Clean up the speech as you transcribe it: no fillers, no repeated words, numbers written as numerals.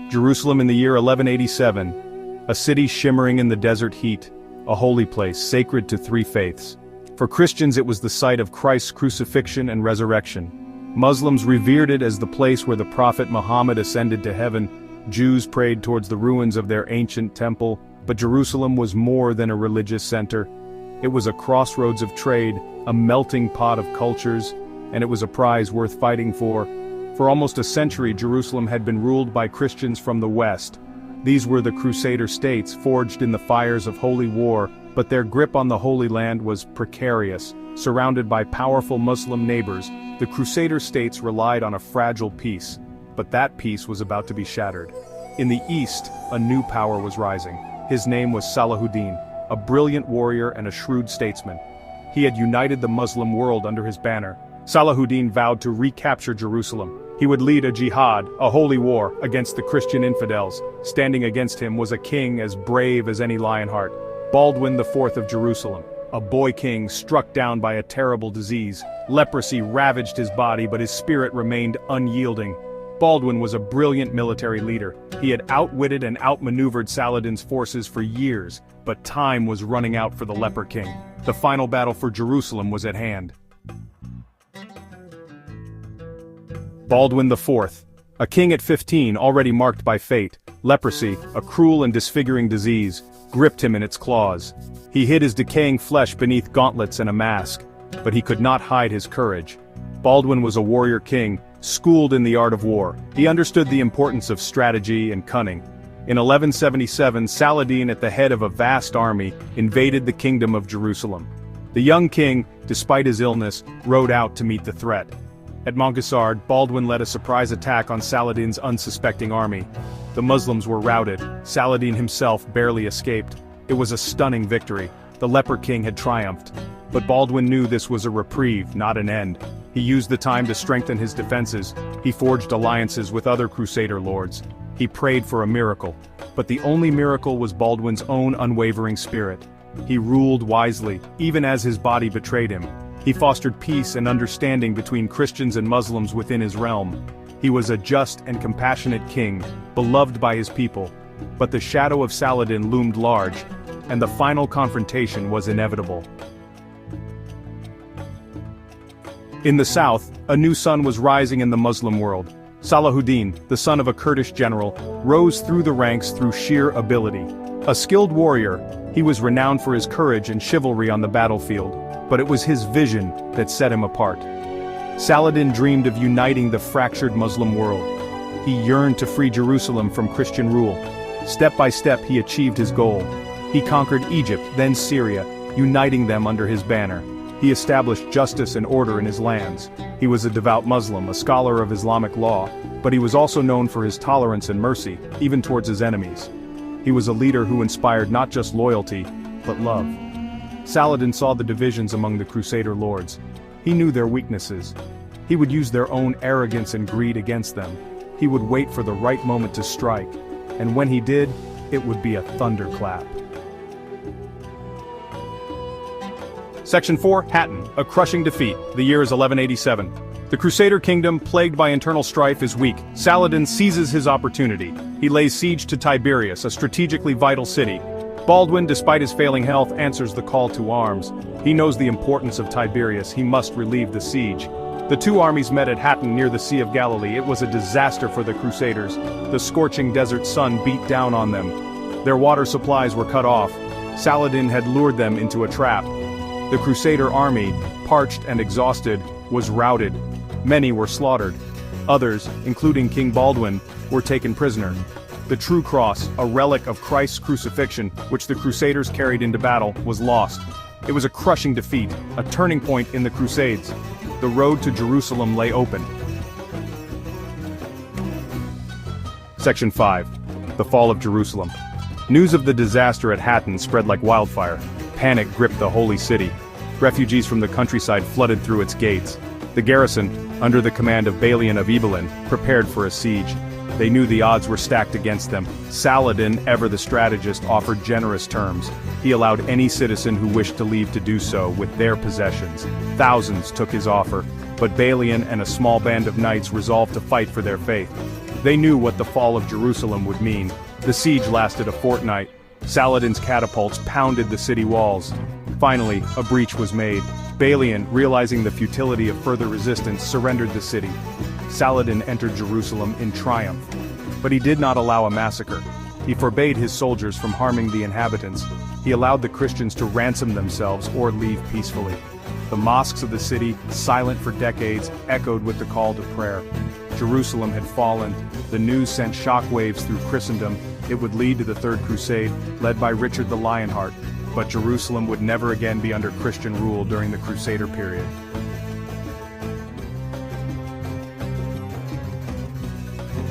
Jerusalem in the year 1187. A city shimmering in the desert heat, a holy place sacred to three faiths. For Christians it was the site of Christ's crucifixion and resurrection. Muslims revered it as the place where the Prophet Muhammad ascended to heaven. Jews prayed towards the ruins of their ancient temple, but Jerusalem was more than a religious center. It was a crossroads of trade, a melting pot of cultures, and it was a prize worth fighting for. For almost a century Jerusalem had been ruled by Christians from the West. These were the Crusader states forged in the fires of holy war, but their grip on the Holy Land was precarious. Surrounded by powerful Muslim neighbors, the Crusader states relied on a fragile peace. But that peace was about to be shattered. In the east, a new power was rising. His name was Salahuddin, a brilliant warrior and a shrewd statesman. He had united the Muslim world under his banner. Salahuddin vowed to recapture Jerusalem. He would lead a jihad, a holy war, against the Christian infidels. Standing against him was a king as brave as any Lionheart, Baldwin IV of Jerusalem, a boy king struck down by a terrible disease. Leprosy ravaged his body, but his spirit remained unyielding. Baldwin was a brilliant military leader. He had outwitted and outmaneuvered Saladin's forces for years, but time was running out for the leper king. The final battle for Jerusalem was at hand. Baldwin IV, a king at 15 already marked by fate. Leprosy, a cruel and disfiguring disease, gripped him in its claws. He hid his decaying flesh beneath gauntlets and a mask, but he could not hide his courage. Baldwin was a warrior king, schooled in the art of war. He understood the importance of strategy and cunning. In 1177, Saladin, at the head of a vast army, invaded the kingdom of Jerusalem. The young king, despite his illness, rode out to meet the threat. At Montgessard, Baldwin led a surprise attack on Saladin's unsuspecting army. The Muslims were routed. Saladin himself barely escaped. It was a stunning victory. The leper king had triumphed. But Baldwin knew this was a reprieve, not an end. He used the time to strengthen his defenses. He forged alliances with other Crusader lords. He prayed for a miracle. But the only miracle was Baldwin's own unwavering spirit. He ruled wisely, even as his body betrayed him. He fostered peace and understanding between Christians and Muslims within his realm. He was a just and compassionate king, beloved by his people. But the shadow of Saladin loomed large, and the final confrontation was inevitable. In the south, a new sun was rising in the Muslim world. Salahuddin, the son of a Kurdish general, rose through the ranks through sheer ability. A skilled warrior, he was renowned for his courage and chivalry on the battlefield. But it was his vision that set him apart. Saladin dreamed of uniting the fractured Muslim world. He yearned to free Jerusalem from Christian rule. Step by step he achieved his goal. He conquered Egypt, then Syria, uniting them under his banner. He established justice and order in his lands. He was a devout Muslim, a scholar of Islamic law, but he was also known for his tolerance and mercy, even towards his enemies. He was a leader who inspired not just loyalty, but love. Saladin saw the divisions among the Crusader lords. He knew their weaknesses. He would use their own arrogance and greed against them. He would wait for the right moment to strike, and when he did, it would be a thunderclap. Section 4, Hattin, a crushing defeat. The year is 1187. The Crusader kingdom, plagued by internal strife, is weak. Saladin seizes his opportunity. He lays siege to Tiberias, a strategically vital city. Baldwin, despite his failing health, answers the call to arms. He knows the importance of Tiberias. He must relieve the siege. The two armies met at Hattin near the Sea of Galilee. It was a disaster for the Crusaders. The scorching desert sun beat down on them. Their water supplies were cut off. Saladin had lured them into a trap. The Crusader army, parched and exhausted, was routed. Many were slaughtered. Others, including King Baldwin, were taken prisoner. The true cross, a relic of Christ's crucifixion, which the Crusaders carried into battle, was lost. It was a crushing defeat, a turning point in the Crusades. The road to Jerusalem lay open. Section 5. The Fall of Jerusalem. News of the disaster at Hattin spread like wildfire. Panic gripped the holy city. Refugees from the countryside flooded through its gates. The garrison, under the command of Balian of Ibelin, prepared for a siege. They knew the odds were stacked against them. Saladin, ever the strategist, offered generous terms. He allowed any citizen who wished to leave to do so with their possessions. Thousands took his offer, but Balian and a small band of knights resolved to fight for their faith. They knew what the fall of Jerusalem would mean. The siege lasted a fortnight. Saladin's catapults pounded the city walls. Finally, a breach was made. Balian, realizing the futility of further resistance, surrendered the city. Saladin entered Jerusalem in triumph. But he did not allow a massacre. He forbade his soldiers from harming the inhabitants. He allowed the Christians to ransom themselves or leave peacefully. The mosques of the city, silent for decades, echoed with the call to prayer. Jerusalem had fallen. The news sent shockwaves through Christendom. It would lead to the Third Crusade, led by Richard the Lionheart. But Jerusalem would never again be under Christian rule during the Crusader period.